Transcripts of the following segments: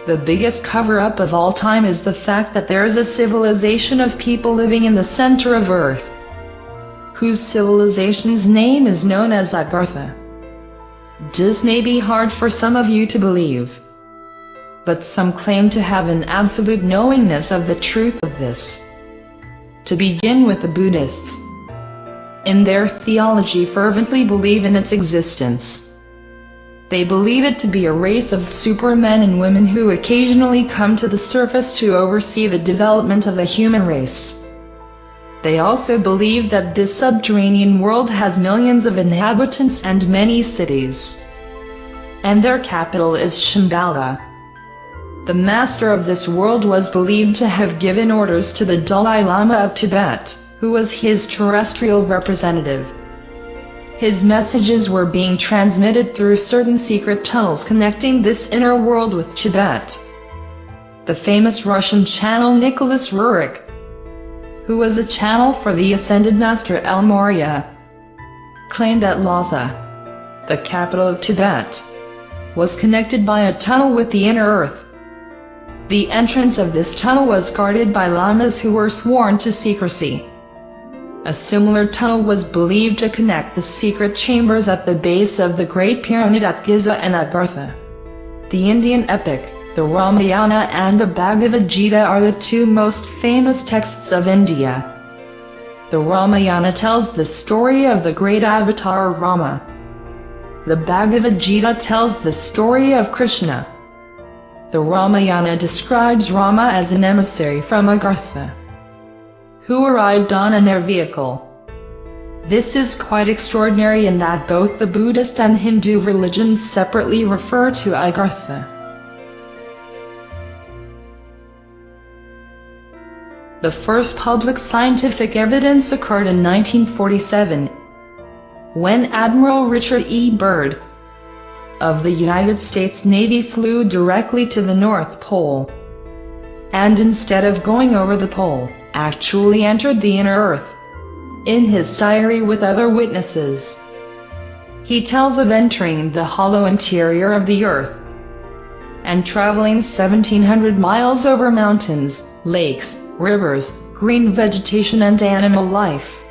The biggest cover-up of all time is the fact that there is a civilization of people living in the center of Earth, whose civilization's name is known as Agartha. This may be hard for some of you to believe, but some claim to have an absolute knowingness of the truth of this. To begin with, the Buddhists, in their theology, fervently believe in its existence. They believe it to be a race of supermen and women who occasionally come to the surface to oversee the development of the human race. They also believe that this subterranean world has millions of inhabitants and many cities, and their capital is Shambhala. The master of this world was believed to have given orders to the Dalai Lama of Tibet, who was his terrestrial representative. His messages were being transmitted through certain secret tunnels connecting this inner world with Tibet. The famous Russian channel Nicholas Rurik, who was a channel for the ascended master El Morya, claimed that Lhasa, the capital of Tibet, was connected by a tunnel with the inner earth. The entrance of this tunnel was guarded by lamas who were sworn to secrecy. A similar tunnel was believed to connect the secret chambers at the base of the Great Pyramid at Giza and Agartha. The Indian epic, the Ramayana and the Bhagavad Gita are the two most famous texts of India. The Ramayana tells the story of the great avatar Rama. The Bhagavad Gita tells the story of Krishna. The Ramayana describes Rama as an emissary from Agartha, who arrived on an air vehicle. This is quite extraordinary in that both the Buddhist and Hindu religions separately refer to Agartha. The first public scientific evidence occurred in 1947, when Admiral Richard E. Byrd of the United States Navy flew directly to the North Pole, and instead of going over the pole, actually entered the inner earth. In his diary with other witnesses, he tells of entering the hollow interior of the earth and traveling 1,700 miles over mountains, lakes, rivers, green vegetation and animal life.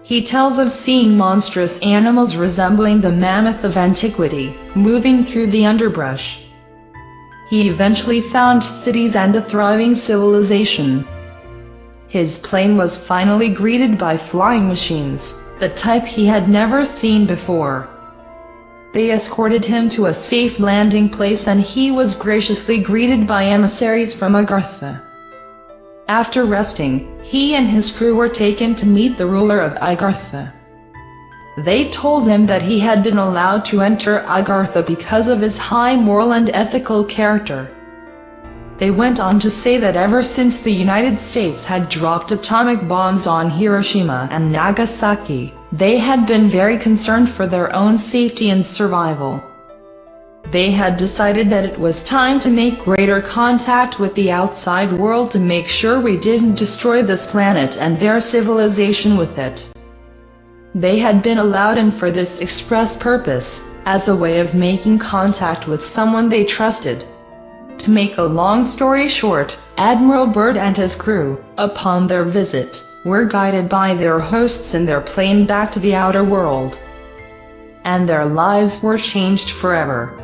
He tells of seeing monstrous animals resembling the mammoth of antiquity, moving through the underbrush. He eventually found cities and a thriving civilization. His plane was finally greeted by flying machines, the type he had never seen before. They escorted him to a safe landing place and he was graciously greeted by emissaries from Agartha. After resting, he and his crew were taken to meet the ruler of Agartha. They told him that he had been allowed to enter Agartha because of his high moral and ethical character. They went on to say that ever since the United States had dropped atomic bombs on Hiroshima and Nagasaki, they had been very concerned for their own safety and survival. They had decided that it was time to make greater contact with the outside world to make sure we didn't destroy this planet and their civilization with it. They had been allowed in for this express purpose, as a way of making contact with someone they trusted. To make a long story short, Admiral Byrd and his crew, upon their visit, were guided by their hosts in their plane back to the outer world, and their lives were changed forever.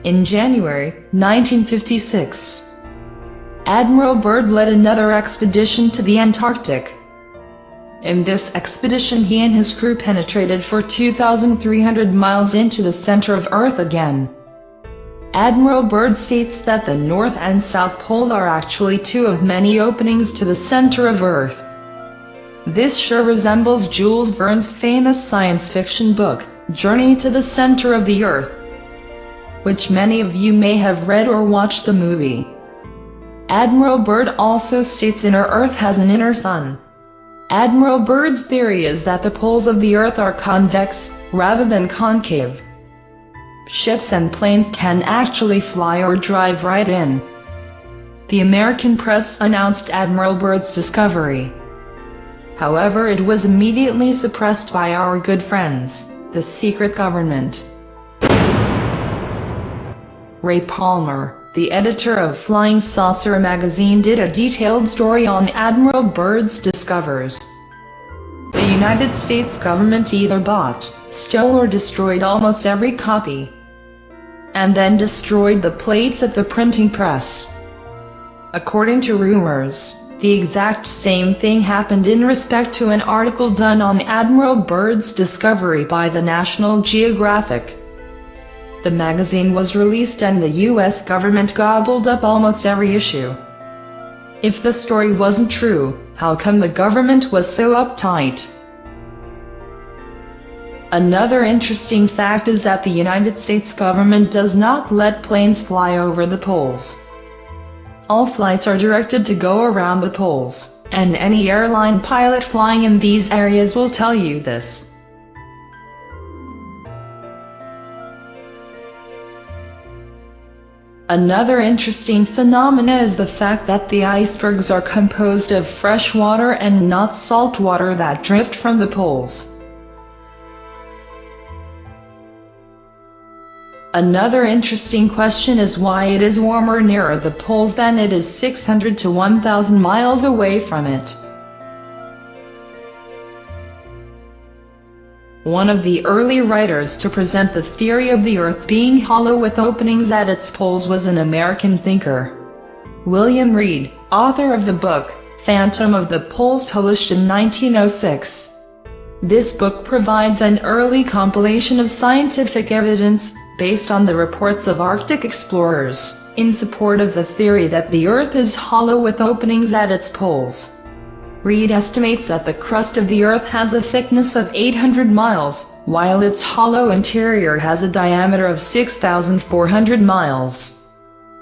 In January 1956, Admiral Byrd led another expedition to the Antarctic. In this expedition he and his crew penetrated for 2,300 miles into the center of Earth again. Admiral Byrd states that the North and South Pole are actually two of many openings to the center of Earth. This sure resembles Jules Verne's famous science fiction book, Journey to the Center of the Earth, which many of you may have read or watched the movie. Admiral Byrd also states inner Earth has an inner sun. Admiral Byrd's theory is that the poles of the Earth are convex, rather than concave. Ships and planes can actually fly or drive right in. The American press announced Admiral Byrd's discovery. However, it was immediately suppressed by our good friends, the secret government. Ray Palmer, the editor of Flying Saucer magazine, did a detailed story on Admiral Byrd's discoveries. The United States government either bought, stole or destroyed almost every copy, and then destroyed the plates at the printing press. According to rumors, the exact same thing happened in respect to an article done on Admiral Byrd's discovery by the National Geographic. The magazine was released and the US government gobbled up almost every issue. If the story wasn't true, how come the government was so uptight? Another interesting fact is that the United States government does not let planes fly over the poles. All flights are directed to go around the poles, and any airline pilot flying in these areas will tell you this. Another interesting phenomena is the fact that the icebergs are composed of fresh water and not salt water that drift from the poles. Another interesting question is why it is warmer nearer the poles than it is 600 to 1,000 miles away from it. One of the early writers to present the theory of the Earth being hollow with openings at its poles was an American thinker, William Reed, author of the book, Phantom of the Poles, published in 1906. This book provides an early compilation of scientific evidence, based on the reports of Arctic explorers, in support of the theory that the Earth is hollow with openings at its poles. Reed estimates that the crust of the Earth has a thickness of 800 miles, while its hollow interior has a diameter of 6,400 miles.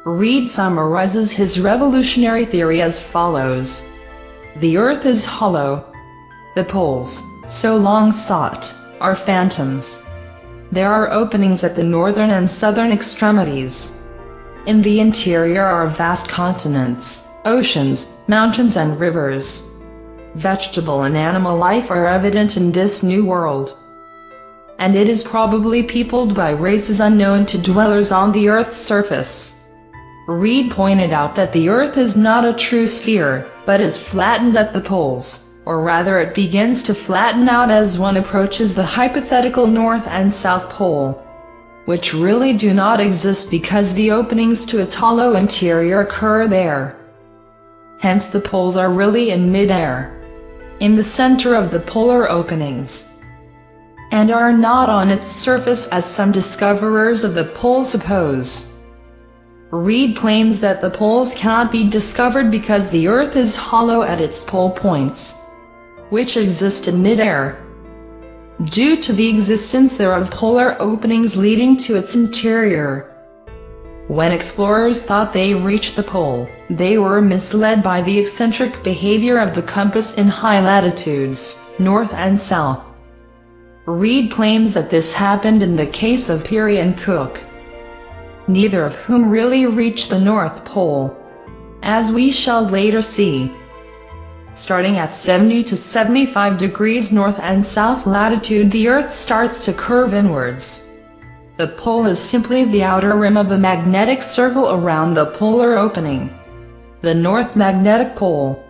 Reed summarizes his revolutionary theory as follows. The Earth is hollow. The poles, so long sought, are phantoms. There are openings at the northern and southern extremities. In the interior are vast continents, oceans, mountains and rivers. Vegetable and animal life are evident in this new world, and it is probably peopled by races unknown to dwellers on the Earth's surface. Reed pointed out that the Earth is not a true sphere, but is flattened at the poles. Or rather, it begins to flatten out as one approaches the hypothetical North and South Pole, which really do not exist because the openings to its hollow interior occur there. Hence the poles are really in mid-air, in the center of the polar openings, and are not on its surface as some discoverers of the poles suppose. Reed claims that the poles cannot be discovered because the Earth is hollow at its pole points, which exist in mid-air, due to the existence there of polar openings leading to its interior. When explorers thought they reached the pole, they were misled by the eccentric behavior of the compass in high latitudes, north and south. Reed claims that this happened in the case of Peary and Cook, neither of whom really reached the North Pole, as we shall later see. Starting at 70 to 75 degrees north and south latitude, the Earth starts to curve inwards. The pole is simply the outer rim of a magnetic circle around the polar opening. The North Magnetic Pole,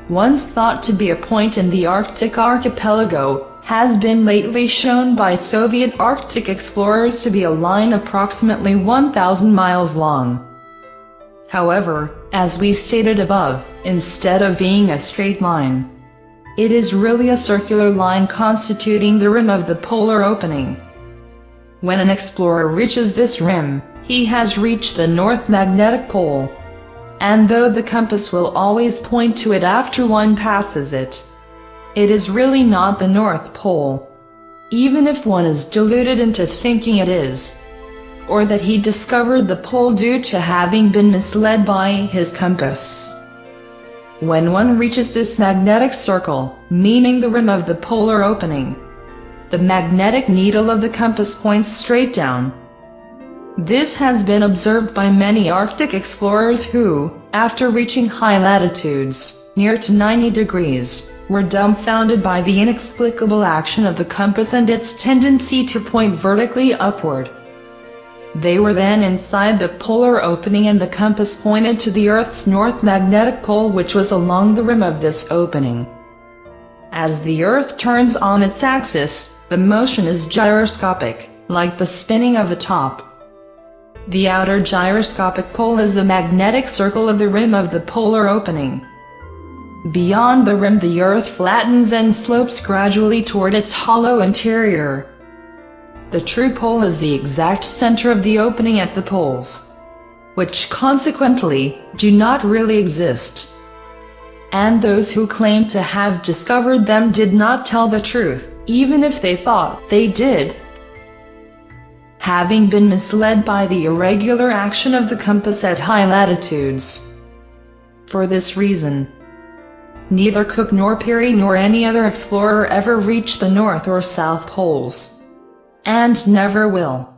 once thought to be a point in the Arctic archipelago, has been lately shown by Soviet Arctic explorers to be a line approximately 1,000 miles long. However, as we stated above, instead of being a straight line, it is really a circular line constituting the rim of the polar opening. When an explorer reaches this rim, he has reached the North Magnetic Pole, and though the compass will always point to it after one passes it, it is really not the North Pole, even if one is deluded into thinking it is, or that he discovered the pole due to having been misled by his compass. When one reaches this magnetic circle, meaning the rim of the polar opening, the magnetic needle of the compass points straight down. This has been observed by many Arctic explorers who, after reaching high latitudes, near to 90 degrees, were dumbfounded by the inexplicable action of the compass and its tendency to point vertically upward. They were then inside the polar opening, and the compass pointed to the Earth's north magnetic pole, which was along the rim of this opening. As the Earth turns on its axis, the motion is gyroscopic, like the spinning of a top. The outer gyroscopic pole is the magnetic circle of the rim of the polar opening. Beyond the rim, the Earth flattens and slopes gradually toward its hollow interior. The true pole is the exact center of the opening at the poles, which consequently do not really exist. And those who claim to have discovered them did not tell the truth, even if they thought they did. Having been misled by the irregular action of the compass at high latitudes. For this reason, neither Cook nor Peary nor any other explorer ever reached the North or South Poles, and never will.